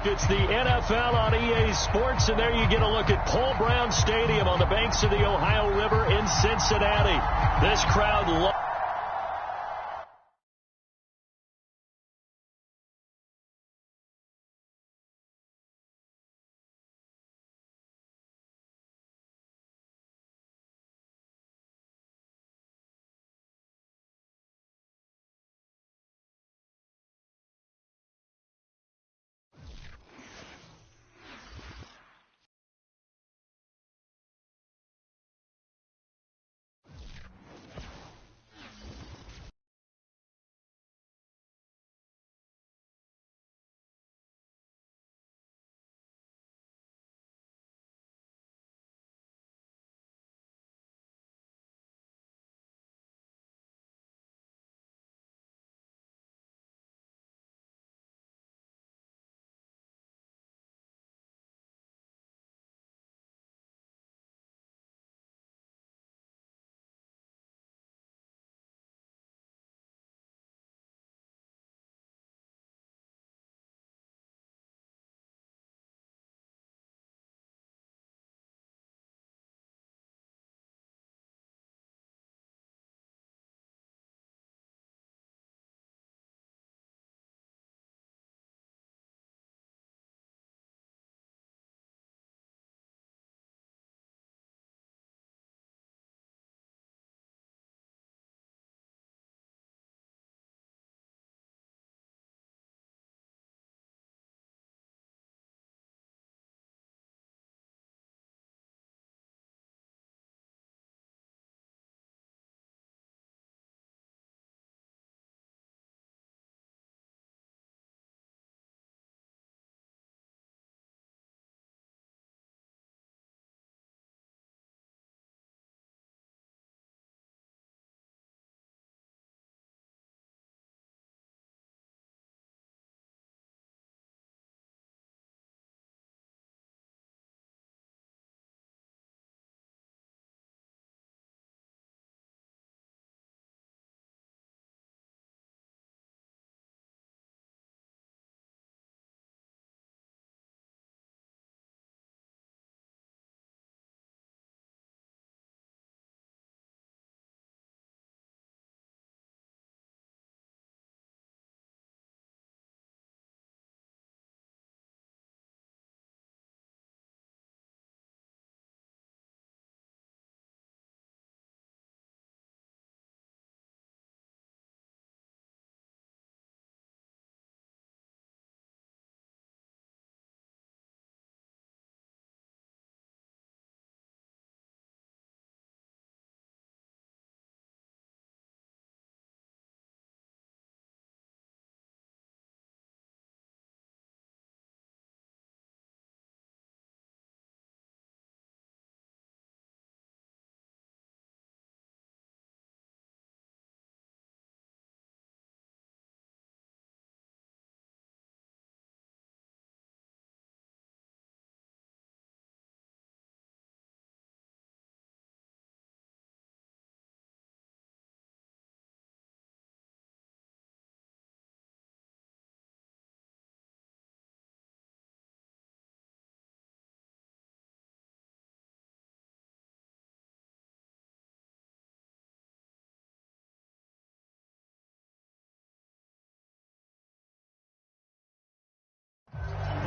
It's the NFL on EA Sports, and there you get a look at Paul Brown Stadium on the banks of the Ohio River in Cincinnati. This crowd loves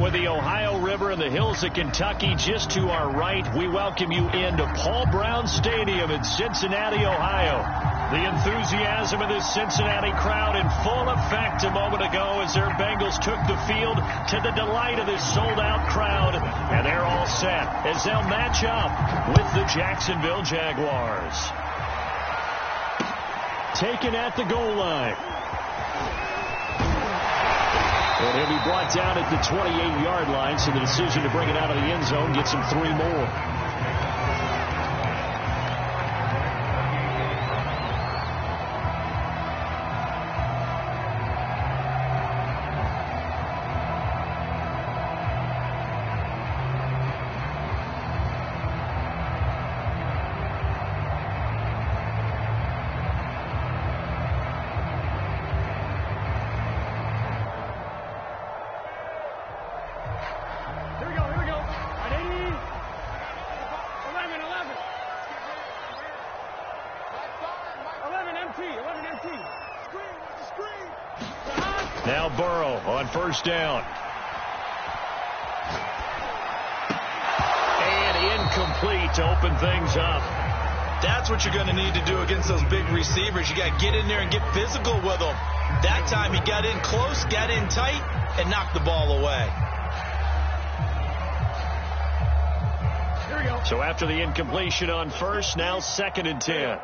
with the Ohio River and the hills of Kentucky just to our right. We welcome you into Paul Brown Stadium in Cincinnati, Ohio. The enthusiasm of this Cincinnati crowd in full effect a moment ago as their Bengals took the field to the delight of this sold-out crowd. And they're all set as they'll match up with the Jacksonville Jaguars. Taken at the goal line. And he'll be brought down at the 28-yard line, so the decision to bring it out of the end zone gets him 3 more. Now Burrow on first down. And incomplete to open things up. That's what you're going to need to do against those big receivers. You got to get in there and get physical with them. That time he got in close, got in tight, and knocked the ball away. Here we go. So after the incompletion on first, now 2nd and 10.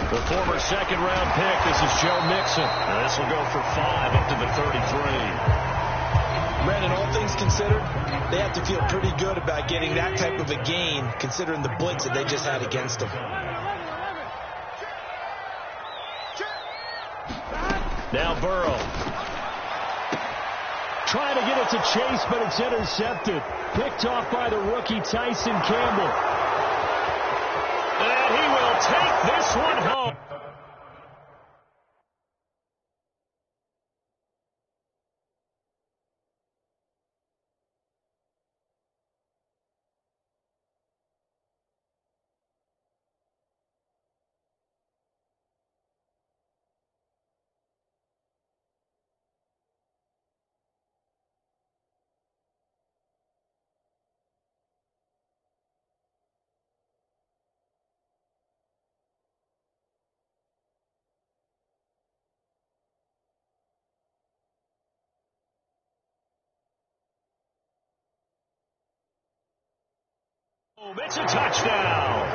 The former second-round pick, this is Joe Mixon. And this will go for 5 up to the 33. Brandon, all things considered, they have to feel pretty good about getting that type of a gain, considering the blitz that they just had against them. Now Burrow. Trying to get it to Chase, but it's intercepted. Picked off by the rookie Tyson Campbell. And he will take this one home. It's a touchdown.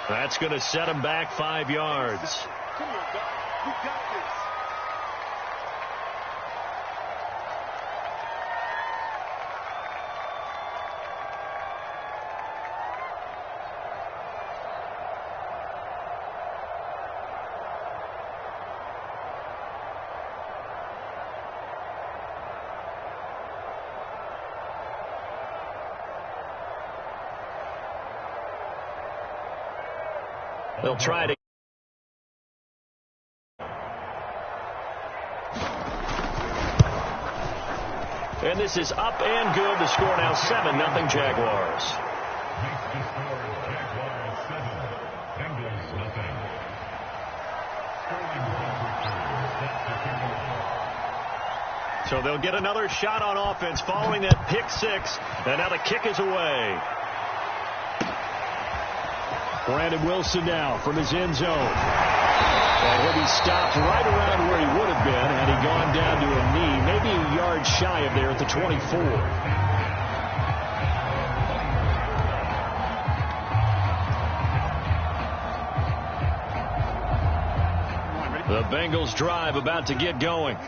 That's going to set him back 5 yards. Come on, Doc. You got this. They'll try to. And this is up and good. The score now 7-0 Jaguars. So they'll get another shot on offense following that pick six. And now the kick is away. Brandon Wilson now from his end zone. And he'll be stopped right around where he would have been had he gone down to a knee, maybe a yard shy of there at the 24. The Bengals drive about to get going.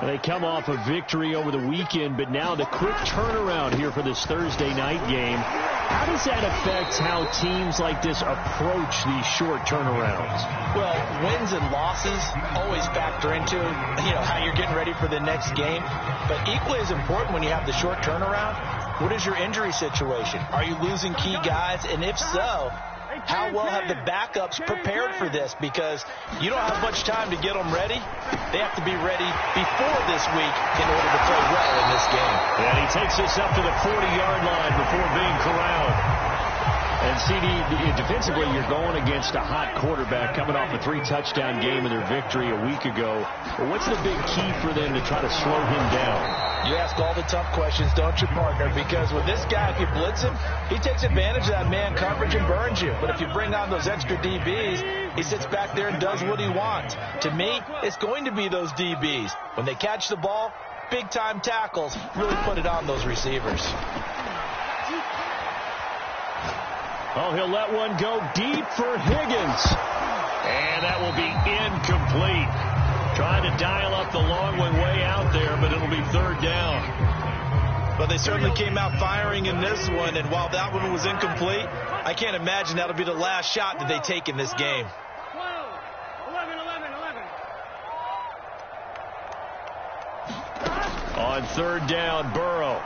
They come off a victory over the weekend, but now the quick turnaround here for this Thursday night game. How does that affect how teams like this approach these short turnarounds? Well, wins and losses always factor into, how you're getting ready for the next game. But equally as important when you have the short turnaround, what is your injury situation? Are you losing key guys? And if so, how well have the backups prepared for this? Because you don't have much time to get them ready. They have to be ready before this week in order to play well in this game. And he takes this up to the 40-yard line before being corralled. And CD, defensively, you're going against a hot quarterback coming off a 3-touchdown game in their victory a week ago. But what's the big key for them to try to slow him down? You ask all the tough questions, don't you, partner? Because with this guy, if you blitz him, he takes advantage of that man coverage and burns you. But if you bring on those extra DBs, he sits back there and does what he wants. To me, it's going to be those DBs. When they catch the ball, big-time tackles, really put it on those receivers. Oh, he'll let one go deep for Higgins. And that will be incomplete. Trying to dial up the long one way out there, but it'll be third down. Well, they certainly came out firing in this one, and while that one was incomplete, I can't imagine that'll be the last shot that they take in this game. 11. On third down, Burrow.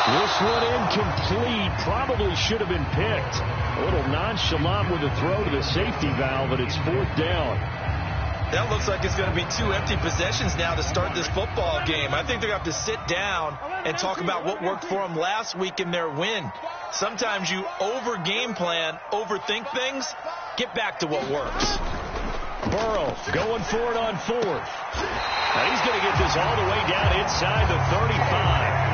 This one incomplete. Probably should have been picked. A little nonchalant with the throw to the safety valve, but it's fourth down. That looks like it's going to be 2 empty possessions now to start this football game. I think they're going to have to sit down and talk about what worked for them last week in their win. Sometimes you over-game plan, overthink things, get back to what works. Burrow going for it on fourth. Now he's going to get this all the way down inside the 35.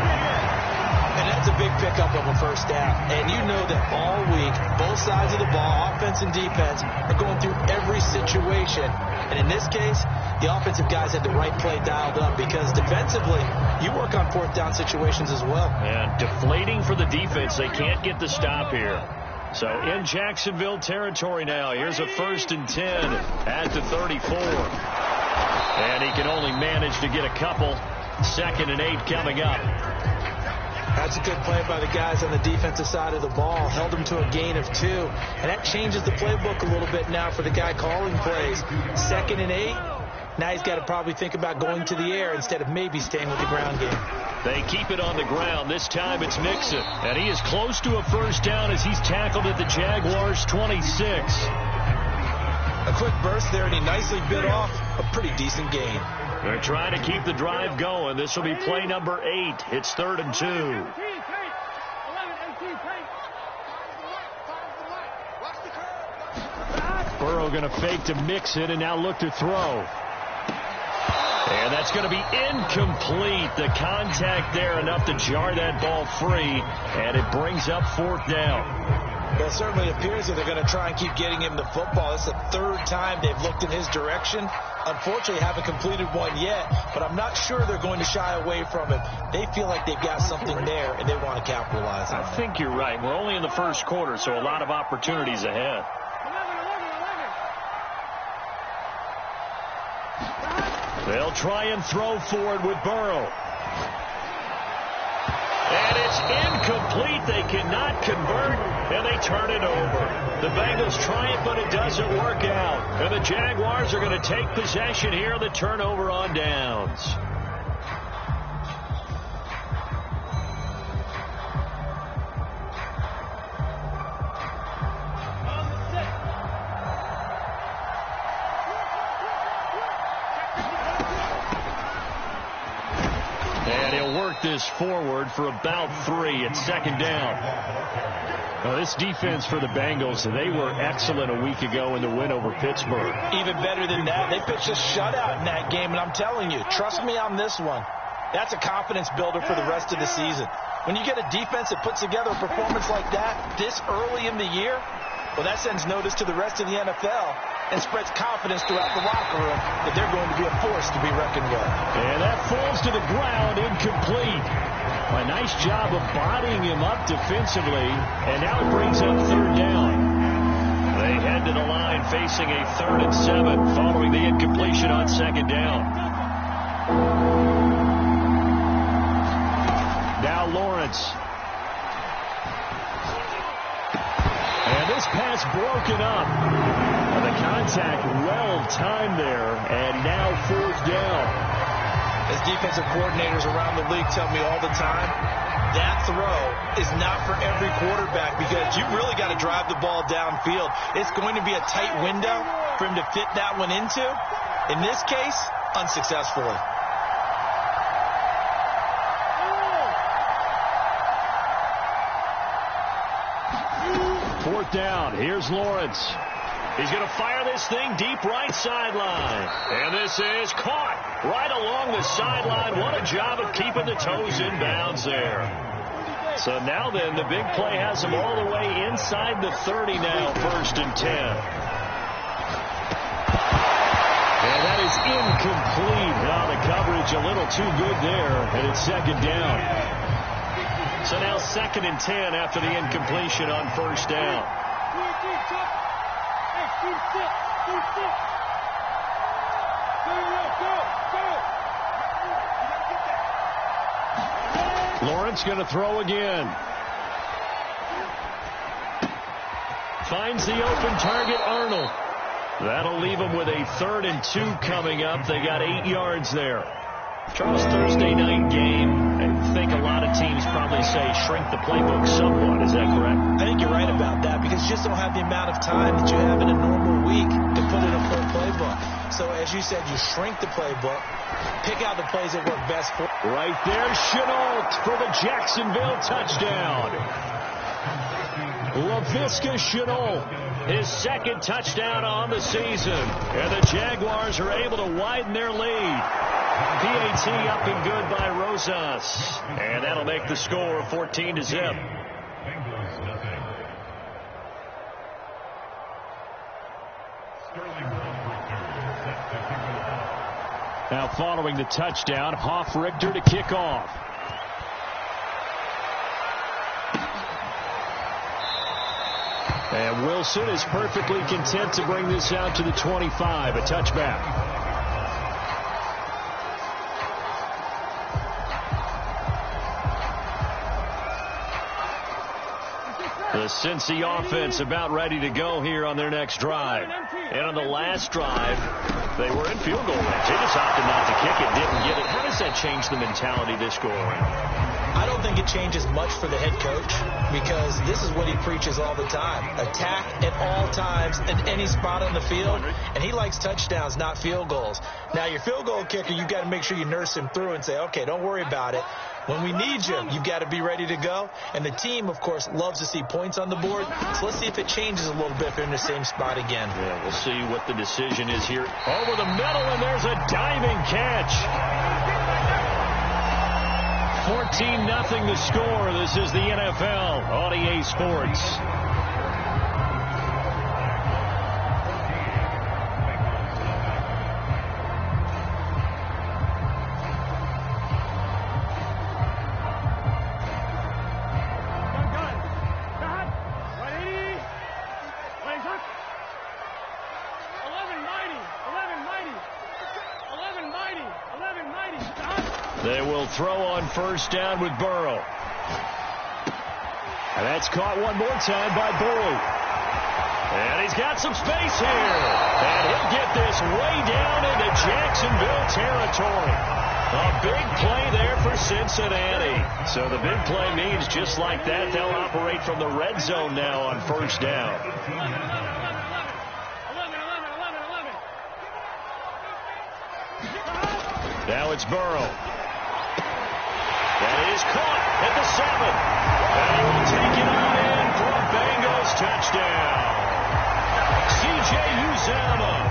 And that's a big pickup of a first down. And you know that all week, both sides of the ball, offense and defense, are going through every situation. And in this case, the offensive guys had the right play dialed up because defensively, you work on fourth down situations as well. And deflating for the defense. They can't get the stop here. So in Jacksonville territory now. Here's a 1st and 10 at the 34. And he can only manage to get a couple. 2nd and 8 coming up. That's a good play by the guys on the defensive side of the ball. Held them to a gain of 2. And that changes the playbook a little bit now for the guy calling plays. 2nd and 8. Now he's got to probably think about going to the air instead of maybe staying with the ground game. They keep it on the ground. This time it's Mixon. And he is close to a first down as he's tackled at the Jaguars' 26. A quick burst there, and he nicely bit off a pretty decent gain. They're trying to keep the drive going. This will be play number 8. It's 3rd and 2. Burrow going to fake to Mixon and now look to throw. And that's going to be incomplete. The contact there enough to jar that ball free, and it brings up 4th down. Well, it certainly appears that they're going to try and keep getting him the football. It's the 3rd time they've looked in his direction. Unfortunately, haven't completed one yet, but I'm not sure they're going to shy away from it. They feel like they've got something there, and they want to capitalize on it. I think you're right. We're only in the first quarter, so a lot of opportunities ahead. 11. They'll try and throw forward with Burrow. And it's incomplete. They cannot convert, and they turn it over. The Bengals try it, but it doesn't work out. And the Jaguars are going to take possession here on the turnover on downs. And he'll work this forward for about 3 at 2nd down. Now, this defense for the Bengals, they were excellent a week ago in the win over Pittsburgh. Even better than that, they pitched a shutout in that game, and I'm telling you, trust me on this one. That's a confidence builder for the rest of the season. When you get a defense that puts together a performance like that this early in the year, well, that sends notice to the rest of the NFL and spreads confidence throughout the locker room that they're going to be a force to be reckoned with. And that falls to the ground, incomplete. A nice job of bodying him up defensively, and now it brings up 3rd down. They head to the line facing a 3rd and 7 following the incompletion on 2nd down. Now Lawrence. And this pass broken up. And the contact well timed there, and now 4th down. As defensive coordinators around the league tell me all the time, that throw is not for every quarterback because you've really got to drive the ball downfield. It's going to be a tight window for him to fit that one into. In this case, unsuccessfully. Fourth down. Here's Lawrence. He's going to fire this thing deep right sideline. And this is caught right along the sideline. What a job of keeping the toes in bounds there. So now then, the big play has him all the way inside the 30 now, 1st and 10. And that is incomplete. Now the coverage a little too good there, and it's 2nd down. So now 2nd and 10 after the incompletion on 1st down. Lawrence going to throw again. Finds the open target, Arnold. That'll leave them with a 3rd and 2 coming up. They got 8 yards there. Charles, Thursday night game, I think a lot of teams probably say shrink the playbook somewhat. Is that correct? I think you're right about that because you just don't have the amount of time that you have in a normal week to put in a full playbook. So as you said, you shrink the playbook, pick out the plays that work best for you. Right there, Chenault for the Jacksonville touchdown. LaVisca Chenault, his 2nd touchdown on the season. And the Jaguars are able to widen their lead. PAT up and good by Rosas. And that'll make the score 14-0. Now following the touchdown, Hoff-Richter to kick off. And Wilson is perfectly content to bring this out to the 25, a touchback. The Cincy offense about ready to go here on their next drive. And on the last drive, they were in field goal range. They just opted not to kick it, didn't get it. How does that change the mentality this go around? I don't think it changes much for the head coach because this is what he preaches all the time. Attack at all times in any spot on the field, and he likes touchdowns, not field goals. Now, your field goal kicker, you've got to make sure you nurse him through and say, okay, don't worry about it. When we need you, you've got to be ready to go. And the team, of course, loves to see points on the board. So let's see if it changes a little bit if they're in the same spot again. Yeah, we'll see what the decision is here. Over the middle, and there's a diving catch. 14-0 the score. This is the NFL on EA Sports. They will throw on first down with Burrow. And that's caught one more time by Burrow. And he's got some space here. And he'll get this way down into Jacksonville territory. A big play there for Cincinnati. So the big play means just like that, they'll operate from the red zone now on first down. Now it's Burrow. That is caught at the 7. And he will take it on in for a Bengals touchdown. C.J. Uzomah,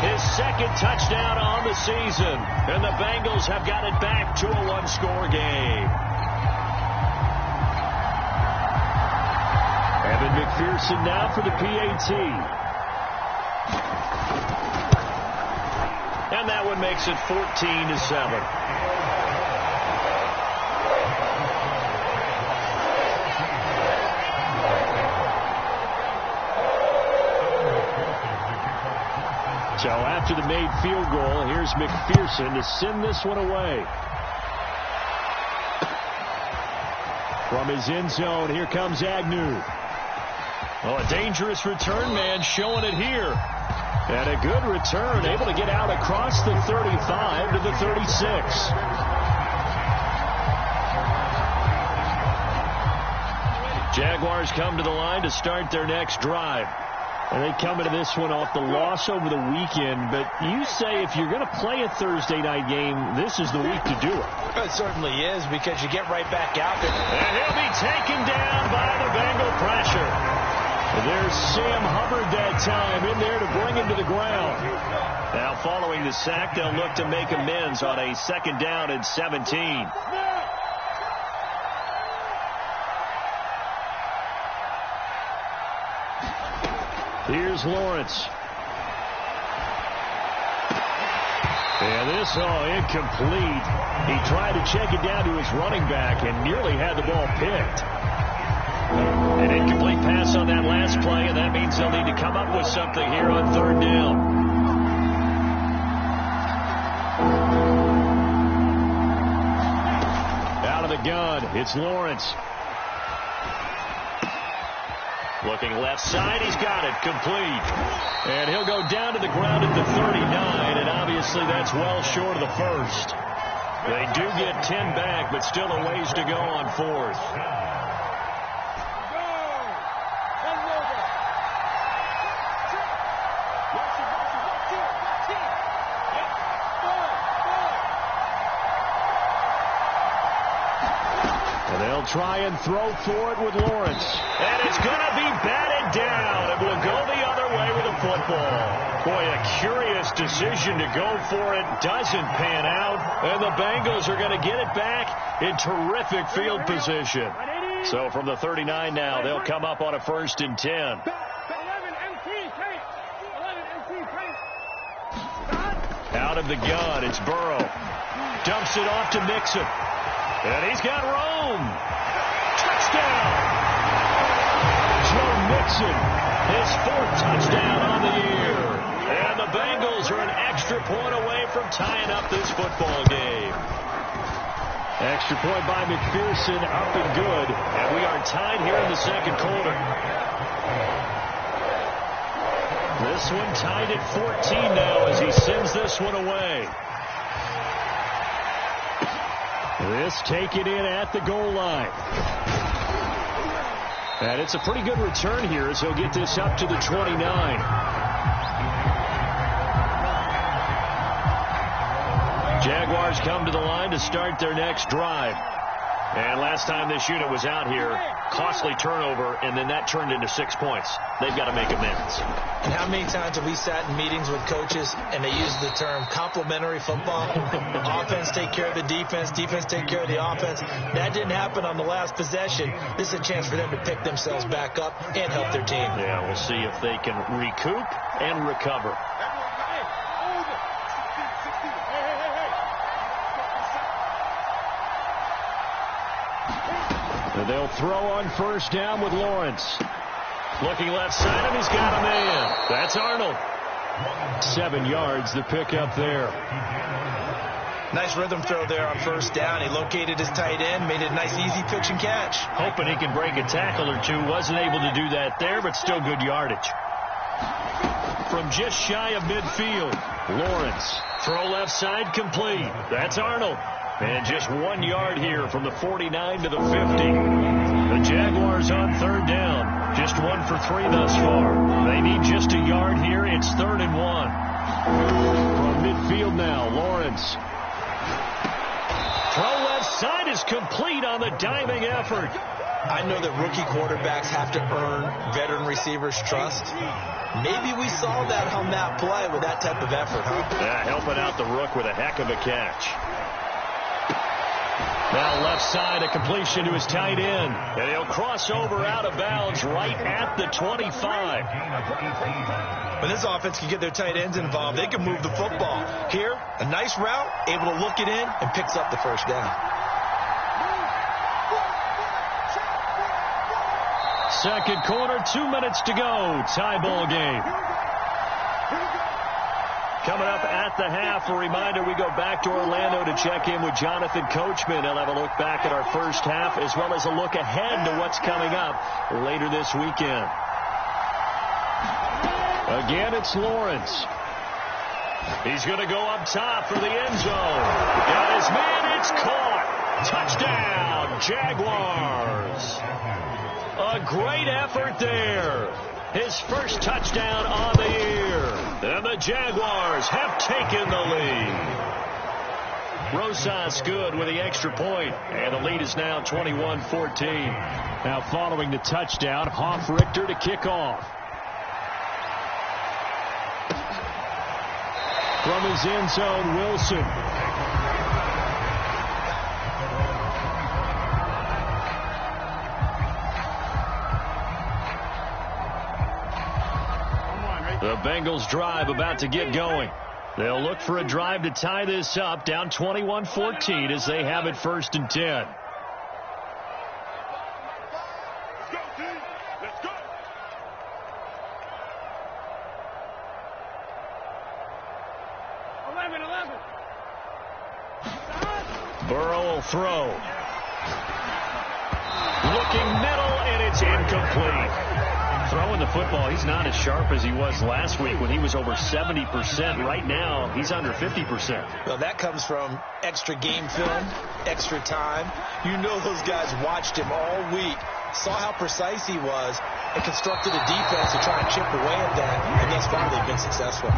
his 2nd touchdown on the season. And the Bengals have got it back to a 1-score game. Evan McPherson now for the PAT. And that one makes it 14-7. So after the made field goal, here's McPherson to send this one away. From his end zone, here comes Agnew. Oh, a dangerous return man showing it here. And a good return, able to get out across the 35 to the 36. Jaguars come to the line to start their next drive. And they come into this one off the loss over the weekend. But you say if you're going to play a Thursday night game, this is the week to do it. It certainly is because you get right back out there. And he'll be taken down by the Bengal pressure. There's Sam Hubbard that time in there to bring him to the ground. Now following the sack, they'll look to make amends on a 2nd down and 17. Here's Lawrence. And this, incomplete. He tried to check it down to his running back and nearly had the ball picked. An incomplete pass on that last play, and that means they'll need to come up with something here on third down. Out of the gun, it's Lawrence. Looking left side, he's got it, complete. And he'll go down to the ground at the 39, and obviously that's well short of the first. They do get 10 back, but still a ways to go on fourth. They'll try and throw for it with Lawrence. And it's going to be batted down. It will go the other way with the football. Boy, a curious decision to go for it. Doesn't pan out. And the Bengals are going to get it back in terrific field position. So from the 39 now, they'll come up on a 1st and 10. Out of the gun, it's Burrow. Dumps it off to Mixon. And he's got room. Touchdown. Joe Mixon, his 4th touchdown on the year. And the Bengals are an extra point away from tying up this football game. Extra point by McPherson, up and good. And we are tied here in the second quarter. This one tied at 14 now as he sends this one away. This taken in at the goal line. And it's a pretty good return here as he'll get this up to the 29. Jaguars come to the line to start their next drive. And last time this unit was out here, costly turnover, and then that turned into 6 points. They've got to make amends. And how many times have we sat in meetings with coaches and they use the term complementary football? Offense take care of the defense, defense take care of the offense. That didn't happen on the last possession. This is a chance for them to pick themselves back up and help their team. Yeah, we'll see if they can recoup and recover. And they'll throw on 1st down with Lawrence. Looking left side, and he's got a man. That's Arnold. 7 yards, the pickup there. Nice rhythm throw there on 1st down. He located his tight end, made it a nice, easy pitch and catch. Hoping he can break a tackle or two. Wasn't able to do that there, but still good yardage. From just shy of midfield, Lawrence. Throw left side, complete. That's Arnold. And just 1 yard here from the 49 to the 50. The Jaguars on 3rd down. Just 1 for 3 thus far. They need just a yard here. It's 3rd and 1. From midfield now, Lawrence. Throw left side is complete on the diving effort. I know that rookie quarterbacks have to earn veteran receivers' trust. Maybe we saw that on that play with that type of effort, huh? Yeah, helping out the rook with a heck of a catch. Now left side, a completion to his tight end. And he'll cross over out of bounds right at the 25. When this offense can get their tight ends involved, they can move the football. Here, a nice route, able to look it in, and picks up the 1st down. Second quarter, 2 minutes to go. Tie ball game. Coming up at the half, a reminder, we go back to Orlando to check in with Jonathan Coachman. He'll have a look back at our first half as well as a look ahead to what's coming up later this weekend. Again, it's Lawrence. He's going to go up top for the end zone. Got his man, it's caught. Touchdown, Jaguars. A great effort there. His first touchdown on the year. And the Jaguars have taken the lead. Rosas good with the extra point. And the lead is now 21-14. Now following the touchdown, Hoff-Richter to kick off. From his end zone, Wilson. The Bengals drive about to get going. They'll look for a drive to tie this up, down 21-14 as they have it 1st and 10. He'll throw. Looking middle, and it's incomplete. Throwing the football, he's not as sharp as he was last week when he was over 70%. Right now, he's under 50%. Well, that comes from extra game film, extra time. You know those guys watched him all week, saw how precise he was, and constructed a defense to try and chip away at that, and thus far they've been successful.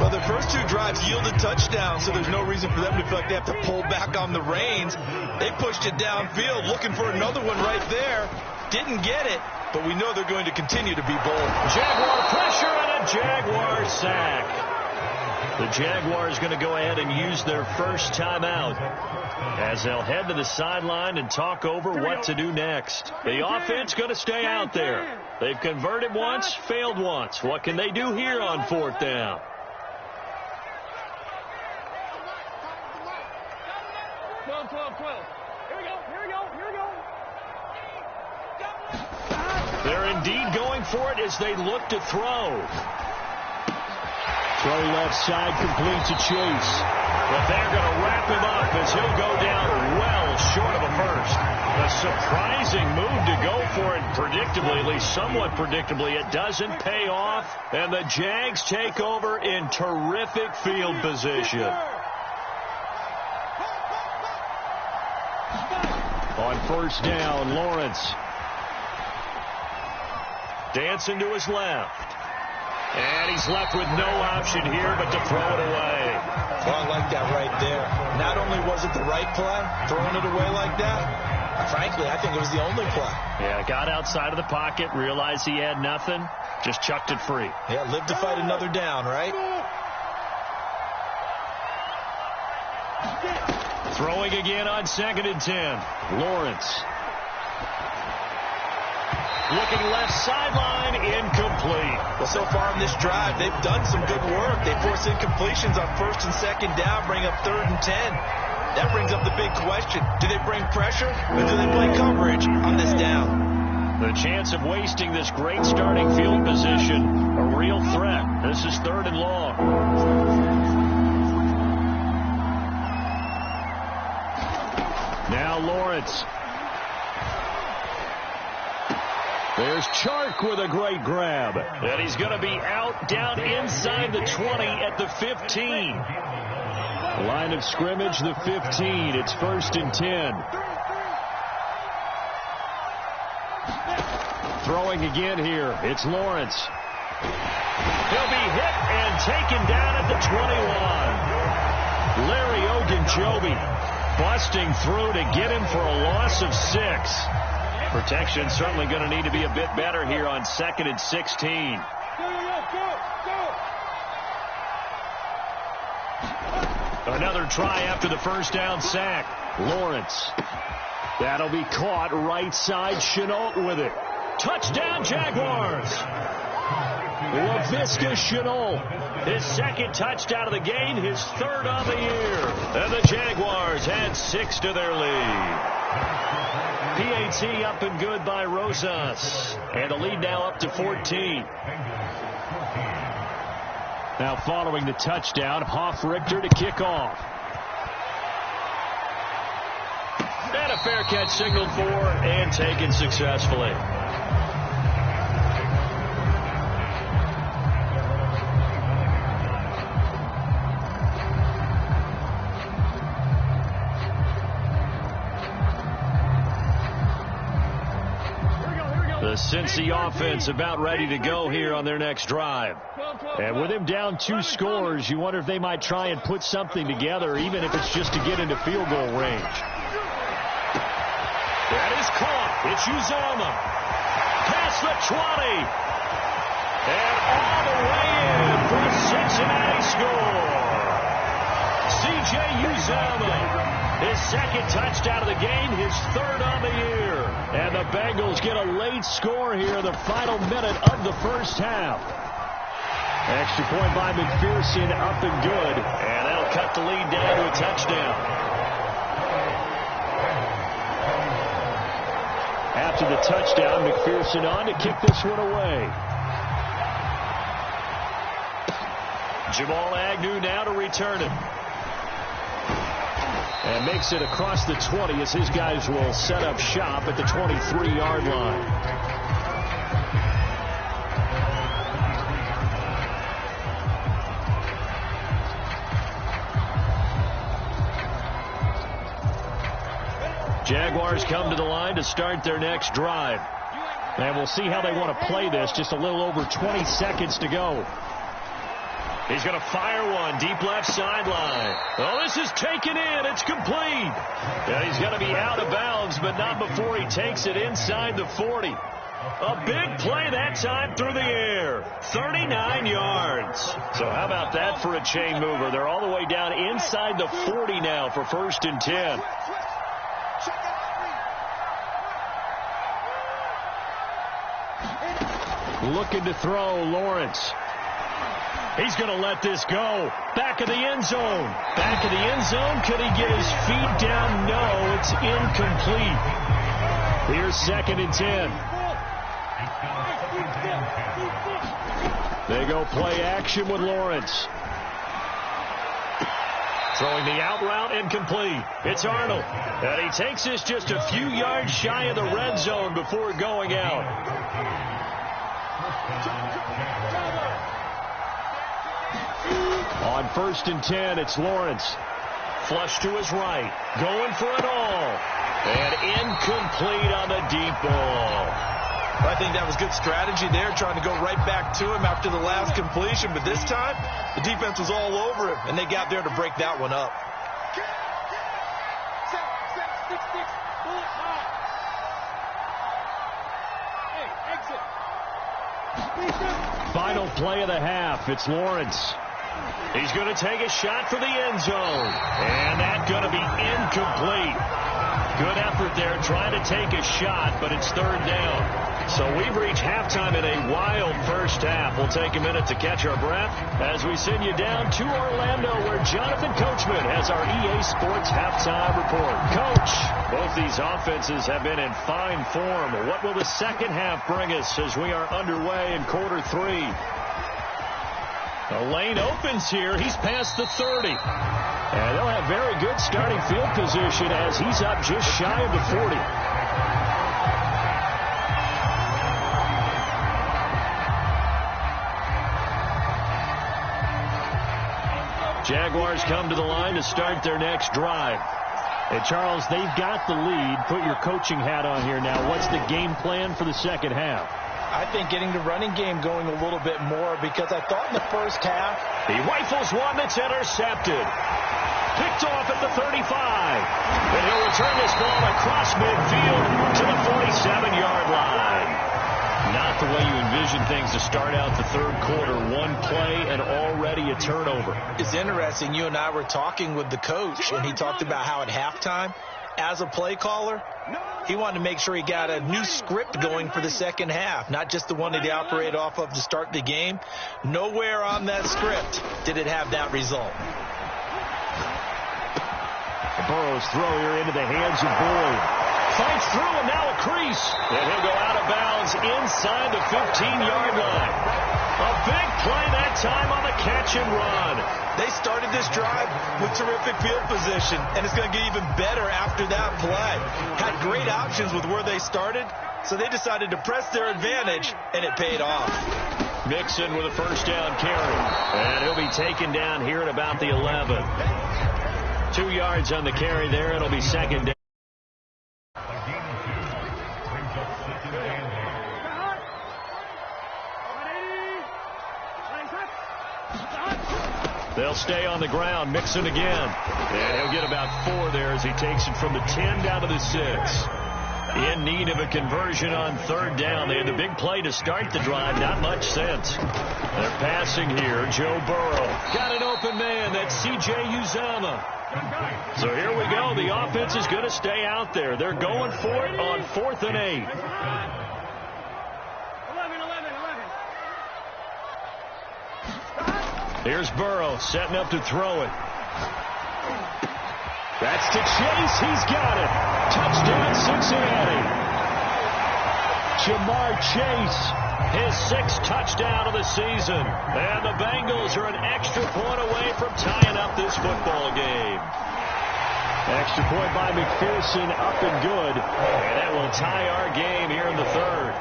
Well, the first two drives yielded touchdowns, so there's no reason for them to feel like they have to pull back on the reins. They pushed it downfield, looking for another one right there. Didn't get it, but we know they're going to continue to be bold. Jaguar pressure and a Jaguar sack. The Jaguars going to go ahead and use their first timeout as they'll head to the sideline and talk over what to do next. The offense going to stay out there. They've converted once, failed once. What can they do here on fourth down? 12. Here we go. They're indeed going for it as they look to throw. Throw left side, complete to Chase. But they're going to wrap him up as he'll go down well short of a first. A surprising move to go for it predictably, at least somewhat predictably. It doesn't pay off, and the Jags take over in terrific field position. On first down, Lawrence. Dancing to his left. And he's left with no option here but to throw it away. Well, I like that right there. Not only was it the right play, throwing it away like that, frankly, I think it was the only play. Yeah, got outside of the pocket, realized he had nothing, just chucked it free. Yeah, live to fight another down, right? Throwing again on 2nd and 10. Lawrence. Looking left sideline, incomplete. Well, so far in this drive, they've done some good work. They force incompletions on 1st and 2nd down, bring up 3rd and 10. That brings up the big question. Do they bring pressure, or do they play coverage on this down? The chance of wasting this great starting field position, a real threat. This is 3rd and long. Now Lawrence. There's Chark with a great grab. And he's going to be out down inside the 20 at the 15. Line of scrimmage, the 15. It's 1st and 10. Throwing again here. It's Lawrence. He'll be hit and taken down at the 21. Larry Ogunjobi busting through to get him for a loss of 6. Protection certainly going to need to be a bit better here on 2nd and 16. Another try after the first down sack. Lawrence. That'll be caught right side. Shenault with it. Touchdown Jaguars. Laviska Shenault. His 2nd touchdown of the game. His 3rd on the year. And the Jaguars add 6 to their lead. PAT up and good by Rosas. And the lead now up to 14. Now following the touchdown, Hoff-Richter to kick off. And a fair catch signaled for and taken successfully. The Cincy offense about ready to go here on their next drive. And with him down 2 scores, you wonder if they might try and put something together, even if it's just to get into field goal range. That is caught. It's Uzomah. Past the 20. And all the way in for the Cincinnati score. C.J. Uzomah. His 2nd touchdown of the game, his 3rd on the year. And the Bengals get a late score here in the final minute of the first half. Extra point by McPherson, up and good. And that'll cut the lead down to a touchdown. After the touchdown, McPherson on to kick this one away. Jamal Agnew now to return it. And makes it across the 20 as his guys will set up shop at the 23-yard line. Jaguars come to the line to start their next drive. And we'll see how they want to play this. Just a little over 20 seconds to go. He's going to fire one deep left sideline. Oh, this is taken in. It's complete. Yeah, he's going to be out of bounds, but not before he takes it inside the 40. A big play that time through the air. 39 yards. So how about that for a chain mover? They're all the way down inside the 40 now for 1st and 10. Looking to throw, Lawrence. He's going to let this go. Back of the end zone. Back of the end zone. Could he get his feet down? No, it's incomplete. Here's 2nd and 10. They go play action with Lawrence. Throwing the out route, incomplete. It's Arnold. And he takes this just a few yards shy of the red zone before going out. On 1st and 10, it's Lawrence. Flush to his right. Going for it all. And incomplete on the deep ball. I think that was good strategy there, trying to go right back to him after the last completion. But this time, the defense was all over him, and they got there to break that one up. Final play of the half. It's Lawrence. He's going to take a shot for the end zone. And that's going to be incomplete. Good effort there trying to take a shot, but it's 3rd down. So we've reached halftime in a wild first half. We'll take a minute to catch our breath as we send you down to Orlando, where Jonathan Coachman has our EA Sports halftime report. Coach, both these offenses have been in fine form. What will the second half bring us as we are underway in quarter 3? The lane opens here. He's past the 30. And they'll have very good starting field position as he's up just shy of the 40. Jaguars come to the line to start their next drive. And Charles, they've got the lead. Put your coaching hat on here now. What's the game plan for the second half? I think getting the running game going a little bit more, because I thought in the first half. He rifles one that's intercepted. Picked off at the 35. And he'll return this ball across midfield to the 47-yard line. Not the way you envision things to start out the third quarter. One play and already a turnover. It's interesting. You and I were talking with the coach, and he talked about how at halftime, as a play caller, he wanted to make sure he got a new script going for the second half, not just the one that he operated off of to start the game. Nowhere on that script did it have that result. Burrow's throw here into the hands of Boyd. Fights through and now a crease. And he'll go out of bounds inside the 15-yard line. A big play that time on the catch and run. They started this drive with terrific field position, and it's going to get even better after that play. Had great options with where they started, so they decided to press their advantage, and it paid off. Mixon with a first down carry. And he'll be taken down here at about the 11. 2 yards on the carry there. It'll be second down. They'll stay on the ground. Mixon again. And he'll get about 4 there as he takes it from the 10 down to the 6. In need of a conversion on third down. They had the big play to start the drive. Not much sense. They're passing here. Joe Burrow. Got an open man. That's C.J. Uzomah. So here we go. The offense is going to stay out there. They're going for it on 4th and 8. 11. Here's Burrow setting up to throw it. That's to Chase. He's got it. Touchdown, Cincinnati. Jamar Chase, his 6th touchdown of the season. And the Bengals are an extra point away from tying up this football game. Extra point by McPherson, up and good. And that will tie our game here in the third.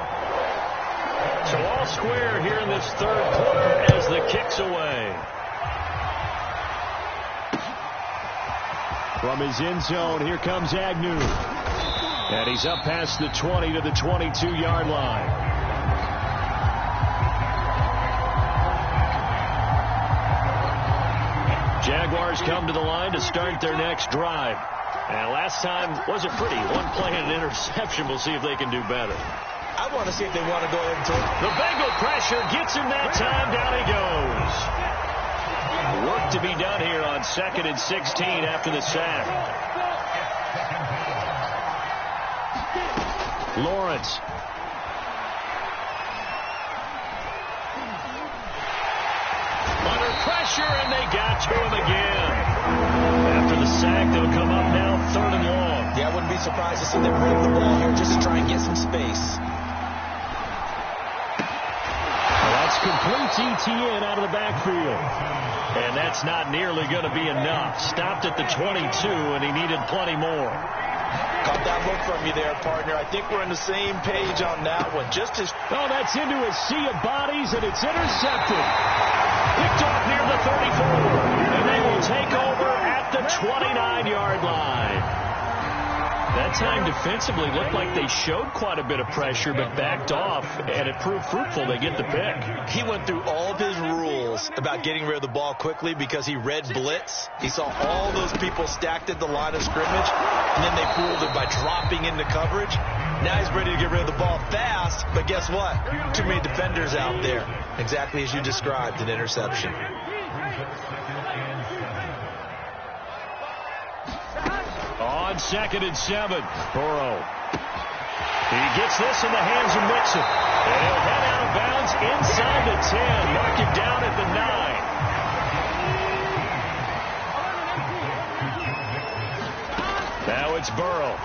So all square here in this third quarter as the kick's away. From his end zone, here comes Agnew. And he's up past the 20 to the 22-yard line. Jaguars come to the line to start their next drive. And last time wasn't pretty. One play and an interception. We'll see if they can do better. I want to see if they want to go ahead and take the Bengal pressure gets him that time. Down he goes. Work to be done here on 2nd and 16 after the sack. Lawrence. Under pressure, and they got to him again. After the sack, they'll come up now 3rd and long. Yeah, I wouldn't be surprised to see them move the ball here just to try and get some space. That's complete ETN out of the backfield. And that's not nearly going to be enough. Stopped at the 22, and he needed plenty more. Caught that look from you there, partner. I think we're on the same page on that one. Just as... Oh, that's into a sea of bodies, and it's intercepted. Picked off near the 34. And they will take over at the 29-yard line. That time defensively looked like they showed quite a bit of pressure, but backed off, and it proved fruitful. They get the pick. He went through all of his rules about getting rid of the ball quickly because he read blitz. He saw all those people stacked at the line of scrimmage, and then they fooled him by dropping into coverage. Now he's ready to get rid of the ball fast, but guess what? Too many defenders out there. Exactly as you described, an interception. On 2nd and 7, Burrow. He gets this in the hands of Mixon. And he'll head out of bounds inside the 10. Mark him down at the 9. Now it's Burrow.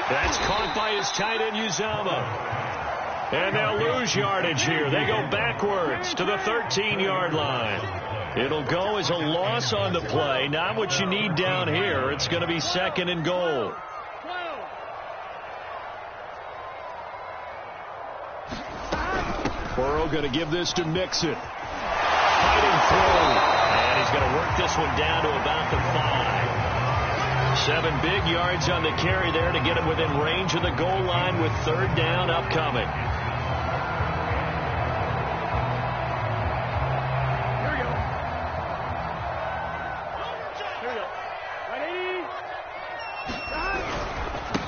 That's caught by his tight end, Uzama. And they'll lose yardage here. They go backwards to the 13-yard line. It'll go as a loss on the play. Not what you need down here. It's going to be 2nd and goal. Burrow going to give this to Mixon. Fighting through. And he's going to work this one down to about the 5. 7 big yards on the carry there to get him within range of the goal line with 3rd down upcoming.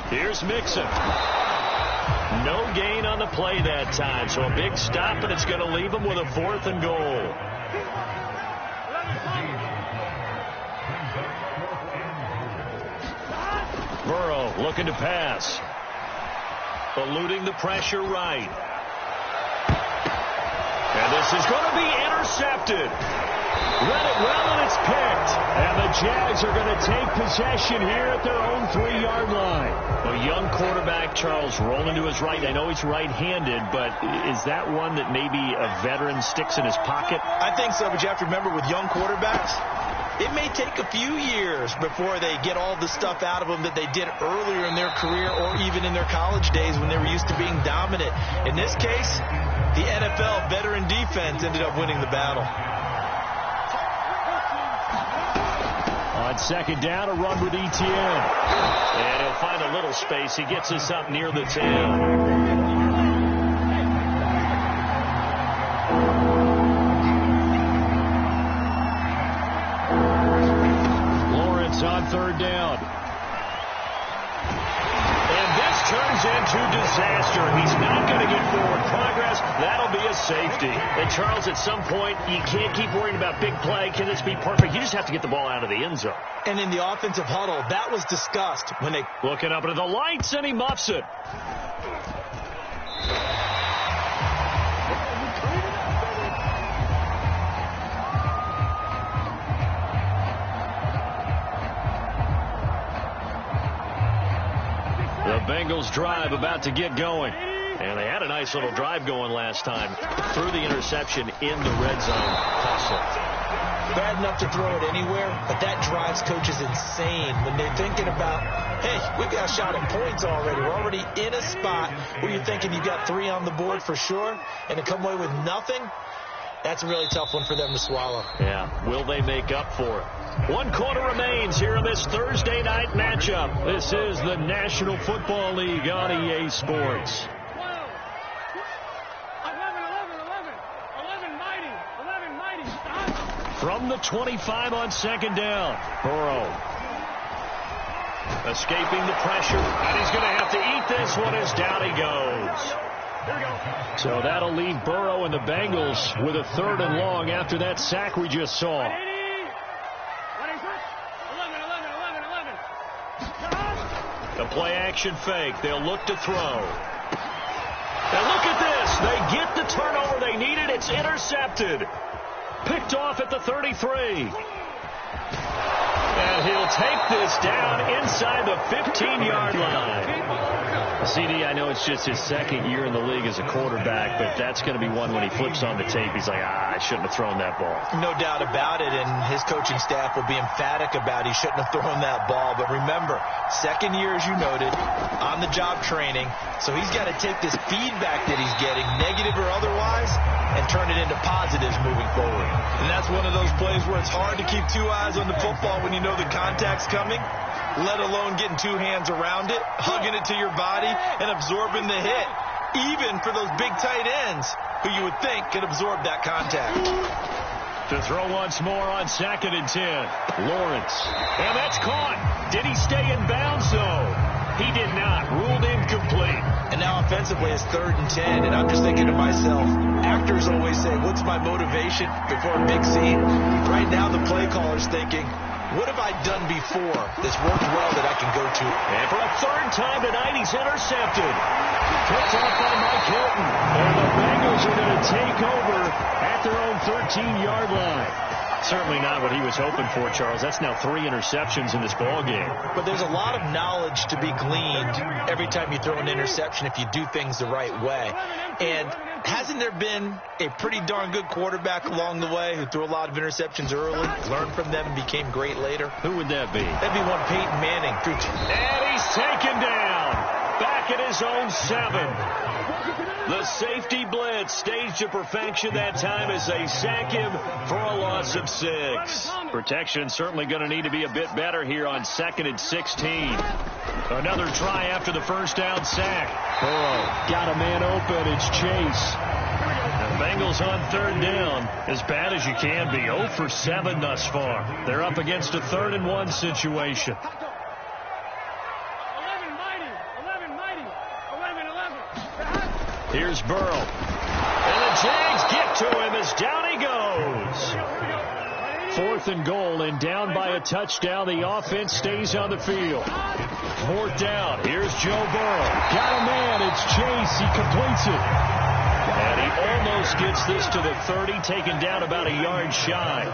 Here's Mixon. No gain on the play that time, so a big stop, and it's going to leave him with a 4th and goal. Burrow looking to pass. Eluding the pressure right. And this is going to be intercepted. Read it well, and it's picked. And the Jags are going to take possession here at their own 3-yard line. A young quarterback, Charles, rolling to his right. I know he's right-handed, but is that one that maybe a veteran sticks in his pocket? I think so, but you have to remember with young quarterbacks, it may take a few years before they get all the stuff out of them that they did earlier in their career or even in their college days when they were used to being dominant. In this case, the NFL veteran defense ended up winning the battle. On 2nd down, a run with ETN. And he'll find a little space. He gets us up near the 10. On 3rd down. And this turns into disaster. He's not going to get forward progress. That'll be a safety. And Charles, at some point, you can't keep worrying about big play. Can this be perfect? You just have to get the ball out of the end zone. And in the offensive huddle, that was discussed when they... Looking up into the lights, and he muffs it. The Bengals drive about to get going. And they had a nice little drive going last time. Threw the interception in the red zone hustle. bad enough to throw it anywhere, but that drives coaches insane when they're thinking about, hey, we've got a shot at points already. We're already in a spot where you're thinking you've got 3 on the board for sure, and to come away with nothing, that's a really tough one for them to swallow. Yeah, will they make up for it? 1 quarter remains here in this Thursday night matchup. This is the National Football League on EA Sports. 11 mighty. From the 25 on second down, Burrow escaping the pressure, and he's going to have to eat this one as down he goes. So that'll leave Burrow and the Bengals with a 3rd and long after that sack we just saw. The play action fake. They'll look to throw. Now look at this. They get the turnover they needed. It's intercepted. Picked off at the 33. And he'll take this down inside the 15-yard line. CD, I know it's just his 2nd year in the league as a quarterback, but that's going to be one when he flips on the tape. He's like, I shouldn't have thrown that ball. No doubt about it, and his coaching staff will be emphatic about he shouldn't have thrown that ball. But remember, 2nd year, as you noted, on-the-job training, so he's got to take this feedback that he's getting, negative or otherwise, and turn it into positives moving forward. And that's one of those plays where it's hard to keep 2 eyes on the football when you know the contact's coming, let alone getting 2 hands around it, hugging it to your body, and absorbing the hit, even for those big tight ends who you would think could absorb that contact. To throw once more on 2nd and 10. Lawrence. And that's caught. Did he stay in bounds, though? He did not. Ruled incomplete. And now offensively it's 3rd and 10, and I'm just thinking to myself, actors always say, what's my motivation before a big scene? Right now the play caller's thinking, what have I done before that's worked well that I can go to? And for a 3rd time tonight, he's intercepted. Picked off by Mike Hilton. And the Bengals are going to take over at their own 13-yard line. Certainly not what he was hoping for, Charles. That's now 3 interceptions in this ball game. But there's a lot of knowledge to be gleaned every time you throw an interception if you do things the right way. And hasn't there been a pretty darn good quarterback along the way who threw a lot of interceptions early, learned from them, and became great later? Who would that be? That'd be one Peyton Manning. And he's taken down. Back at his own 7. The safety blitz staged to perfection that time as they sack him for a loss of 6. Protection certainly going to need to be a bit better here on 2nd and 16. Another try after the 1st down sack. Burrow got a man open. It's Chase. The Bengals on 3rd down. As bad as you can be. 0 for 7 thus far. They're up against a 3rd and 1 situation. Here's Burrow. And the Jags get to him as down he goes. 4th and goal and down by a touchdown. The offense stays on the field. 4th down. Here's Joe Burrow. Got a man. It's Chase. He completes it. And he almost gets this to the 30, taken down about a yard shy.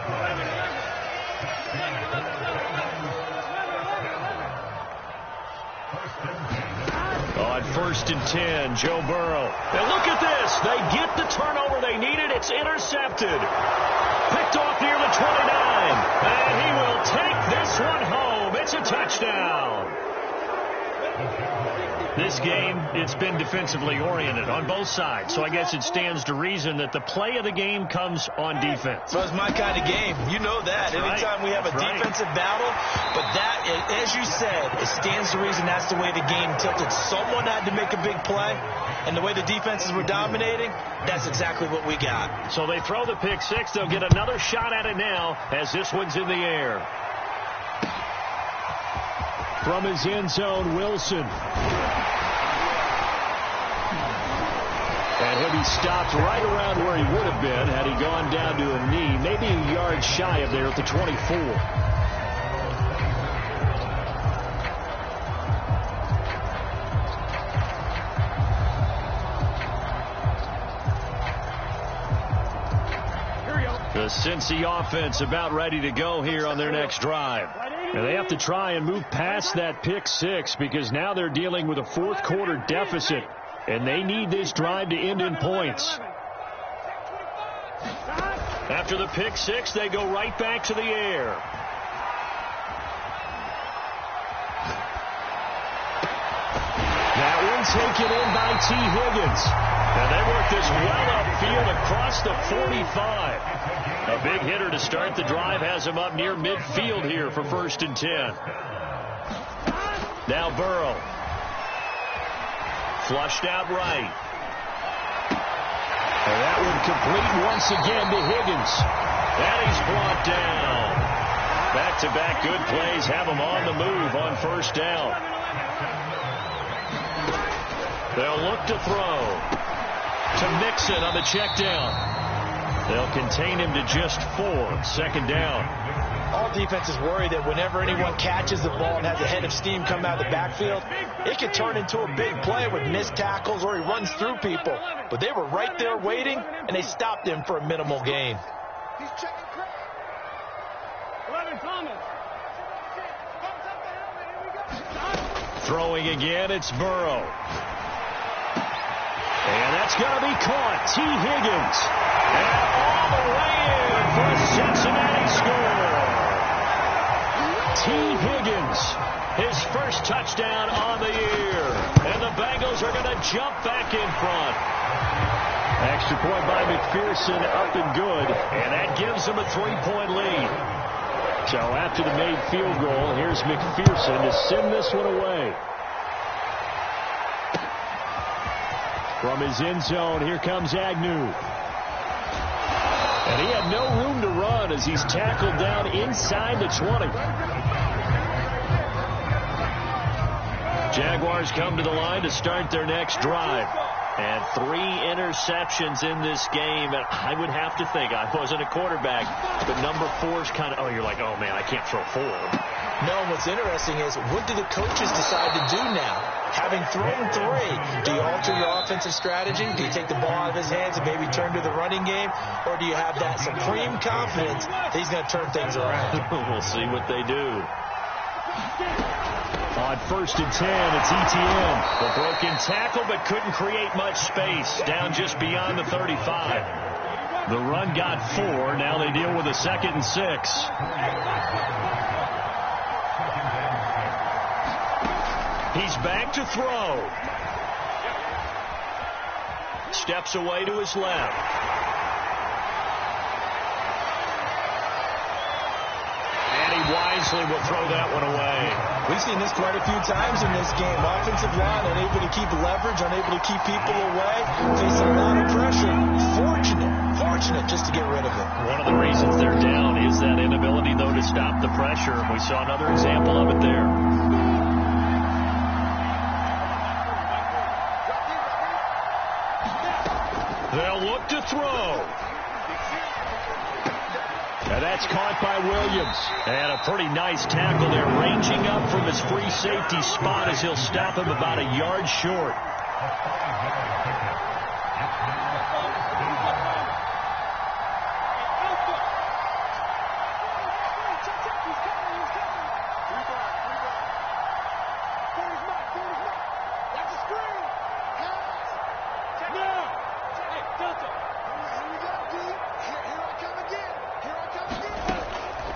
On 1st and 10, Joe Burrow. And look at this. They get the turnover they needed. It's intercepted. Picked off near the 29. And he will take this one home. It's a touchdown. This game, it's been defensively oriented on both sides. So I guess it stands to reason that the play of the game comes on defense. So it's my kind of game. You know that. Anytime we have a defensive battle. But that, as you said, it stands to reason that's the way the game tilted. Someone had to make a big play. And the way the defenses were dominating, that's exactly what we got. So they throw the pick 6. They'll get another shot at it now as this one's in the air. From his end zone, Wilson. And he'll be stopped right around where he would have been had he gone down to a knee, maybe a yard shy of there at the 24. The Cincy offense about ready to go here on their next drive. And they have to try and move past that pick 6 because now they're dealing with a 4th quarter deficit. And they need this drive to end in points. After the pick six, they go right back to the air. That one taken in by T. Higgins. And they work this well upfield across the 45. A big hitter to start the drive has him up near midfield here for 1st and 10. Now Burrow. Flushed out right. And that one complete once again to Higgins. And he's brought down. Back-to-back good plays have him on the move on 1st down. They'll look to throw to Mixon on the check down. They'll contain him to just 4. 2nd down. All defenses worry that whenever anyone catches the ball and has a head of steam come out of the backfield, it can turn into a big play with missed tackles or he runs through people. But they were right there waiting, and they stopped him for a minimal gain. He's checking Craig. 11 Thomas. Throwing again, it's Burrow. And that's going to be caught. T. Higgins. And all the way in for a Cincinnati score. T. Higgins, his first touchdown on the year. And the Bengals are going to jump back in front. Extra point by McPherson, up and good. And that gives them a 3-point lead. So after the made field goal, here's McPherson to send this one away. From his end zone, here comes Agnew. And he had no room to run as he's tackled down inside the 20. Jaguars come to the line to start their next drive. And 3 interceptions in this game. And I would have to think, I wasn't a quarterback, but number 4 is kind of, you're like, oh, man, I can't throw 4. No, what's interesting is, what do the coaches decide to do now? Having thrown 3, do you alter your offensive strategy? Do you take the ball out of his hands and maybe turn to the running game? Or do you have that supreme confidence that he's going to turn things around? We'll see what they do. On 1st and 10, it's ETN. The broken tackle, but couldn't create much space. Down just beyond the 35. The run got 4. Now they deal with a 2nd and 6. He's back to throw. Steps away to his left. And he wisely will throw that one away. We've seen this quite a few times in this game. Offensive line unable to keep leverage, unable to keep people away, facing a lot of pressure. Fortunate just to get rid of it. One of the reasons they're down is that inability, though, to stop the pressure. We saw another example of it there. They'll look to throw. And that's caught by Williams. And a pretty nice tackle there, ranging up from his free safety spot as he'll stop him about a yard short.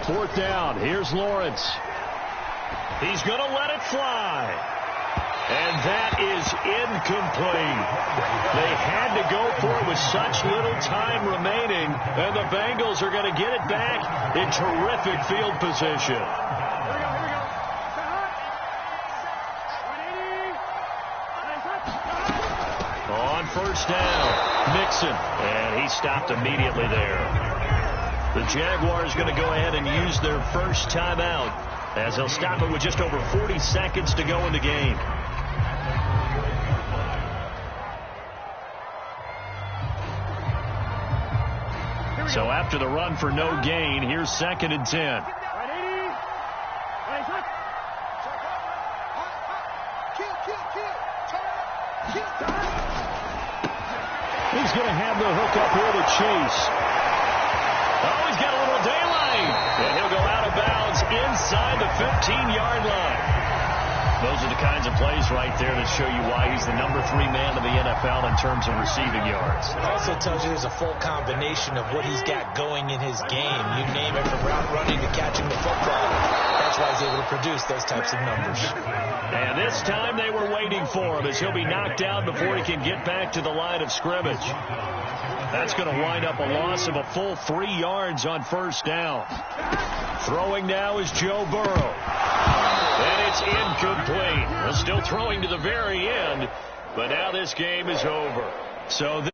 Fourth down. Here's Lawrence. He's going to let it fly. And that is incomplete. They had to go for it with such little time remaining. And the Bengals are going to get it back in terrific field position. On 1st down, Mixon. And he stopped immediately there. The Jaguars going to go ahead and use their first timeout as they'll stop it with just over 40 seconds to go in the game. So after the run for no gain, here's 2nd and 10. He's going to have the hook up here to Chase. Oh, he's got a little daylight. And he'll go out of bounds inside the 15-yard line. Those are the kinds of plays right there that show you why he's the number 3 man in the NFL in terms of receiving yards. It also tells you there's a full combination of what he's got going in his game. You name it, from route running to catching the football. That's why he's able to produce those types of numbers. And this time they were waiting for him, as he'll be knocked down before he can get back to the line of scrimmage. That's going to wind up a loss of a full 3 yards on first down. Throwing now is Joe Burrow. And it's incomplete. Well, still throwing to the very end, but now this game is over. So this